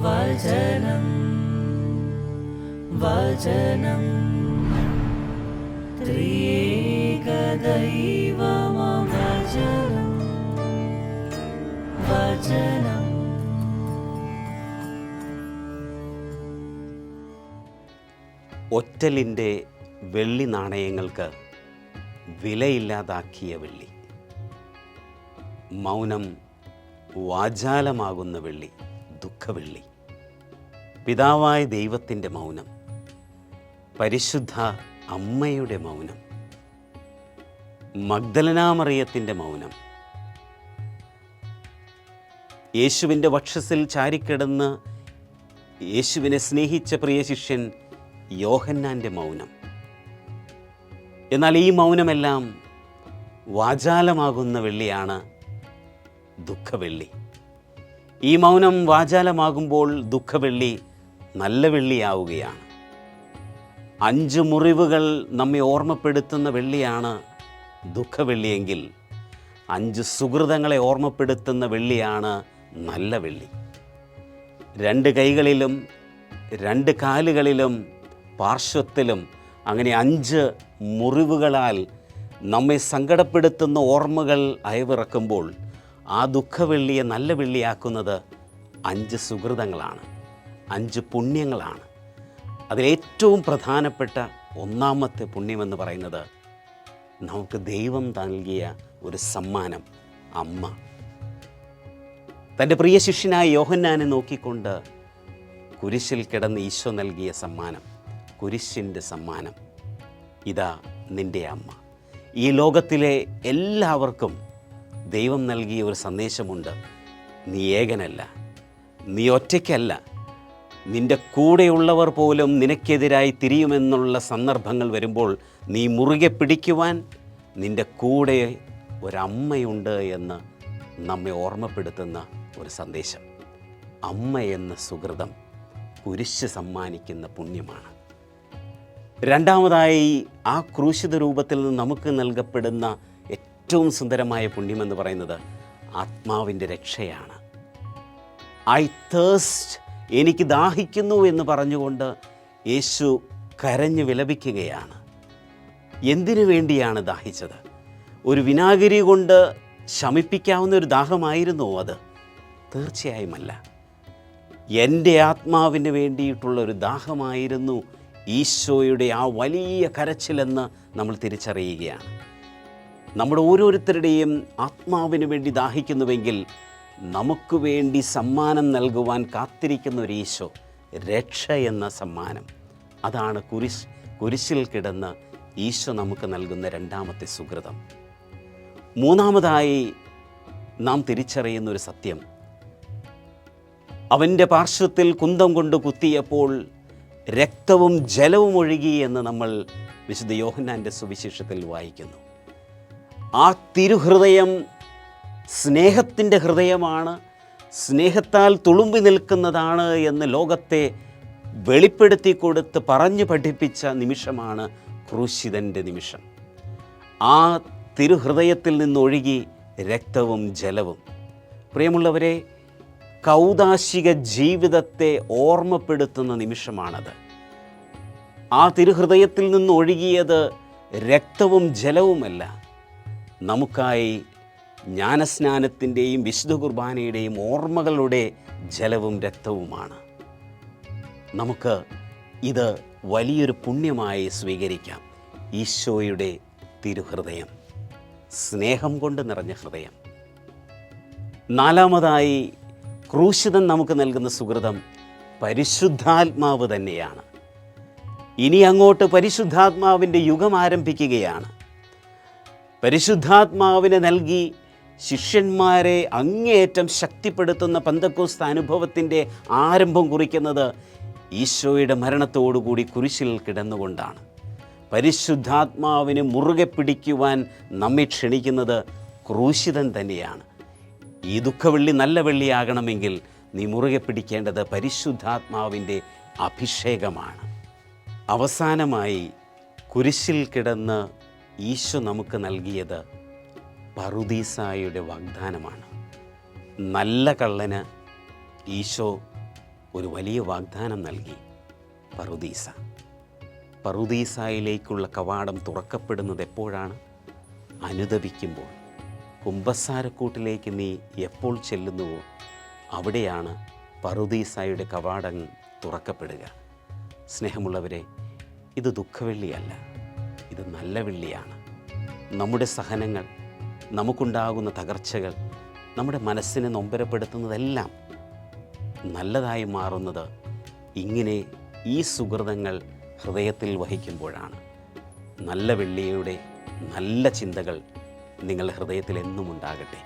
വചനം വചനം ത്രിയേക ദൈവമാം വചനം വചനം. ഒറ്റലിൻ്റെ വെള്ളി നാണയങ്ങൾക്ക് വിലയില്ലാതാക്കിയ വെള്ളി, മൗനം വാചാലമാകുന്ന വെള്ളി, ദുഃഖവെള്ളി. പിതാവായ ദൈവത്തിൻ്റെ മൗനം, പരിശുദ്ധ അമ്മയുടെ മൗനം, മഗ്ദലനാമറിയത്തിൻ്റെ മൗനം, യേശുവിൻ്റെ വക്ഷസ്സിൽ ചാരിക്കിടന്ന് യേശുവിനെ സ്നേഹിച്ച പ്രിയ ശിഷ്യൻ യോഹന്നാൻ്റെ മൗനം. എന്നാൽ ഈ മൗനമെല്ലാം വാചാലമാകുന്ന വെള്ളിയാണ് ദുഃഖവെള്ളി. ഈ മൗനം വാചാലമാകുമ്പോൾ ദുഃഖവെള്ളി നല്ല വെള്ളിയാവുകയാണ്. 5 മുറിവുകൾ നമ്മെ ഓർമ്മപ്പെടുത്തുന്ന വെള്ളിയാണ് ദുഃഖവെള്ളിയെങ്കിൽ 5 സുഹൃതങ്ങളെ ഓർമ്മപ്പെടുത്തുന്ന വെള്ളിയാണ് നല്ല വെള്ളി. 2 കൈകളിലും 2 കാലുകളിലും പാർശ്വത്തിലും അങ്ങനെ 5 മുറിവുകളാൽ നമ്മെ സങ്കടപ്പെടുത്തുന്ന ഓർമ്മകൾ അയവിറക്കുമ്പോൾ ആ ദുഃഖവെള്ളിയെ നല്ല വെള്ളിയാക്കുന്നത് 5 സുഹൃതങ്ങളാണ്, 5 പുണ്യങ്ങളാണ്. അതിലേറ്റവും പ്രധാനപ്പെട്ട ഒന്നാമത്തെ പുണ്യമെന്ന് പറയുന്നത് നമുക്ക് ദൈവം നൽകിയ ഒരു സമ്മാനം, അമ്മ. തൻ്റെ പ്രിയ ശിഷ്യനായ യോഹന്നാനെ നോക്കിക്കൊണ്ട് കുരിശിൽ കിടന്ന് ഈശോ നൽകിയ സമ്മാനം, കുരിശിൻ്റെ സമ്മാനം. ഇതാ നിൻ്റെ അമ്മ. ഈ ലോകത്തിലെ എല്ലാവർക്കും ദൈവം നൽകിയ ഒരു സന്ദേശമുണ്ട്. നീ ഏകനല്ല, നീ ഒറ്റയ്ക്കല്ല. നിൻ്റെ കൂടെയുള്ളവർ പോലും നിനക്കെതിരായി തിരിയുമെന്നുള്ള സന്ദർഭങ്ങൾ വരുമ്പോൾ നീ മുറുകെ പിടിക്കുവാൻ നിൻ്റെ കൂടെ ഒരമ്മയുണ്ട് എന്ന് നമ്മെ ഓർമ്മപ്പെടുത്തുന്ന ഒരു സന്ദേശം. അമ്മ എന്ന സുഹൃതം കുരിശ് സമ്മാനിക്കുന്ന പുണ്യമാണ്. രണ്ടാമതായി ആ ക്രൂശിത രൂപത്തിൽ നിന്ന് നമുക്ക് നൽകപ്പെടുന്ന ഏറ്റവും സുന്ദരമായ പുണ്യമെന്ന് പറയുന്നത് ആത്മാവിൻ്റെ രക്ഷയാണ്. ഐ തേഴ്സ്റ്റ്, എനിക്ക് ദാഹിക്കുന്നു എന്ന് പറഞ്ഞുകൊണ്ട് യേശു കരഞ്ഞു വിലപിക്കുകയാണ്. എന്തിനു വേണ്ടിയാണ് ദാഹിച്ചത്? ഒരു വിനാഗിരി കൊണ്ട് ശമിപ്പിക്കാവുന്ന ഒരു ദാഹമായിരുന്നോ അത്? തീർച്ചയായുമല്ല. എൻ്റെ ആത്മാവിന് വേണ്ടിയിട്ടുള്ള ഒരു ദാഹമായിരുന്നു ഈശോയുടെ ആ വലിയ കരച്ചിലെന്ന് നമ്മൾ തിരിച്ചറിയുകയാണ്. നമ്മുടെ ഓരോരുത്തരുടെയും ആത്മാവിന് വേണ്ടി ദാഹിക്കുന്നുവെങ്കിൽ നമുക്ക് വേണ്ടി സമ്മാനം നൽകുവാൻ കാത്തിരിക്കുന്ന ഒരു ഈശോ, രക്ഷ എന്ന സമ്മാനം. അതാണ് കുരിശിൽ കിടന്ന് ഈശോ നമുക്ക് നൽകുന്ന രണ്ടാമത്തെ സുകൃതം. മൂന്നാമതായി നാം തിരിച്ചറിയുന്ന ഒരു സത്യം, അവൻ്റെ പാർശ്വത്തിൽ കുന്തം കൊണ്ട് കുത്തിയപ്പോൾ രക്തവും ജലവും ഒഴുകി എന്ന് നമ്മൾ വിശുദ്ധ യോഹന്നാൻ്റെ സുവിശേഷത്തിൽ വായിക്കുന്നു. ആ തിരുഹൃദയം സ്നേഹത്തിൻ്റെ ഹൃദയമാണ്, സ്നേഹത്താൽ തുളുമ്പി നിൽക്കുന്നതാണ് എന്ന് ലോകത്തെ വെളിപ്പെടുത്തി കൊടുത്ത് പറഞ്ഞു പഠിപ്പിച്ച നിമിഷമാണ് ക്രൂശിതൻ്റെ നിമിഷം. ആ തിരുഹൃദയത്തിൽ നിന്നൊഴുകി രക്തവും ജലവും. പ്രിയമുള്ളവരെ, കൗദാശിക ജീവിതത്തെ ഓർമ്മപ്പെടുത്തുന്ന നിമിഷമാണത്. ആ തിരുഹൃദയത്തിൽ നിന്നൊഴുകിയത് രക്തവും ജലവുമല്ല, നമുക്കായി ജ്ഞാനസ്നാനത്തിൻ്റെയും വിശുദ്ധ കുർബാനയുടെയും ഓർമ്മകളുടെ ജലവും രക്തവുമാണ്. നമുക്ക് ഇത് വലിയൊരു പുണ്യമായി സ്വീകരിക്കാം. ഈശോയുടെ തിരുഹൃദയം, സ്നേഹം കൊണ്ട് നിറഞ്ഞ ഹൃദയം. നാലാമതായി ക്രൂശിതൻ നമുക്ക് നൽകുന്ന സുകൃതം പരിശുദ്ധാത്മാവ് തന്നെയാണ്. ഇനി അങ്ങോട്ട് പരിശുദ്ധാത്മാവിൻ്റെ യുഗം ആരംഭിക്കുകയാണ്. പരിശുദ്ധാത്മാവിനെ നൽകി ശിഷ്യന്മാരെ അങ്ങേയറ്റം ശക്തിപ്പെടുത്തുന്ന പെന്തക്കോസ്ത് അനുഭവത്തിൻ്റെ ആരംഭം കുറിക്കുന്നത് ഈശോയുടെ മരണത്തോടുകൂടി കുരിശിൽ കിടന്നുകൊണ്ടാണ്. പരിശുദ്ധാത്മാവിനെ മുറുകെ പിടിക്കുവാൻ നമ്മെ ക്ഷണിക്കുന്നത് ക്രൂശിതൻ തന്നെയാണ്. ഈ ദുഃഖവെള്ളി നല്ല വെള്ളിയാകണമെങ്കിൽ നീ മുറുകെ പിടിക്കേണ്ടത് പരിശുദ്ധാത്മാവിൻ്റെ അഭിഷേകമാണ്. അവസാനമായി കുരിശിൽ കിടന്ന് ഈശോ നമുക്ക് നൽകിയത് പറുദീസായുടെ വാഗ്ദാനമാണ്. നല്ല കള്ളന് ഈശോ ഒരു വലിയ വാഗ്ദാനം നൽകി, പറുദീസ. പറുദീസായിലേക്കുള്ള കവാടം തുറക്കപ്പെടുന്നത് എപ്പോഴാണ്? അനുദപിക്കുമ്പോൾ. കുമ്പസാരക്കൂട്ടിലേക്ക് നീ എപ്പോൾ ചെല്ലുന്നുവോ അവിടെയാണ് പറുദീസായുടെ കവാടം തുറക്കപ്പെടുക. സ്നേഹമുള്ളവരെ, ഇത് ദുഃഖവെള്ളിയല്ല, ഇത് നല്ല വെള്ളിയാണ്. നമ്മുടെ സഹനങ്ങൾ, നമുക്കുണ്ടാകുന്ന തകർച്ചകൾ, നമ്മുടെ മനസ്സിനെ നൊമ്പരപ്പെടുത്തുന്നതെല്ലാം നല്ലതായി മാറുന്നത് ഇങ്ങനെ ഈ സുഹൃതങ്ങൾ ഹൃദയത്തിൽ വഹിക്കുമ്പോഴാണ്. നല്ല വെള്ളിയുടെ നല്ല ചിന്തകൾ നിങ്ങളുടെ ഹൃദയത്തിൽ എന്നും ഉണ്ടാകട്ടെ.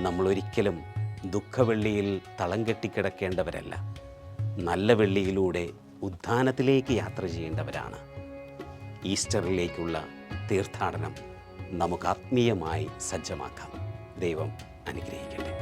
നമ്മളൊരിക്കലും ദുഃഖവെള്ളിയിൽ തളം കെട്ടിക്കിടക്കേണ്ടവരല്ല. നല്ല വെള്ളിയിലൂടെ ഉദ്ധാനത്തിലേക്ക് യാത്ര ചെയ്യേണ്ടവരാണ്. ഈസ്റ്ററിലേക്കുള്ള തീർത്ഥാടനം നമുക്ക് ആത്മീയമായി സജ്ജമാക്കാം. ദൈവം അനുഗ്രഹിക്കട്ടെ.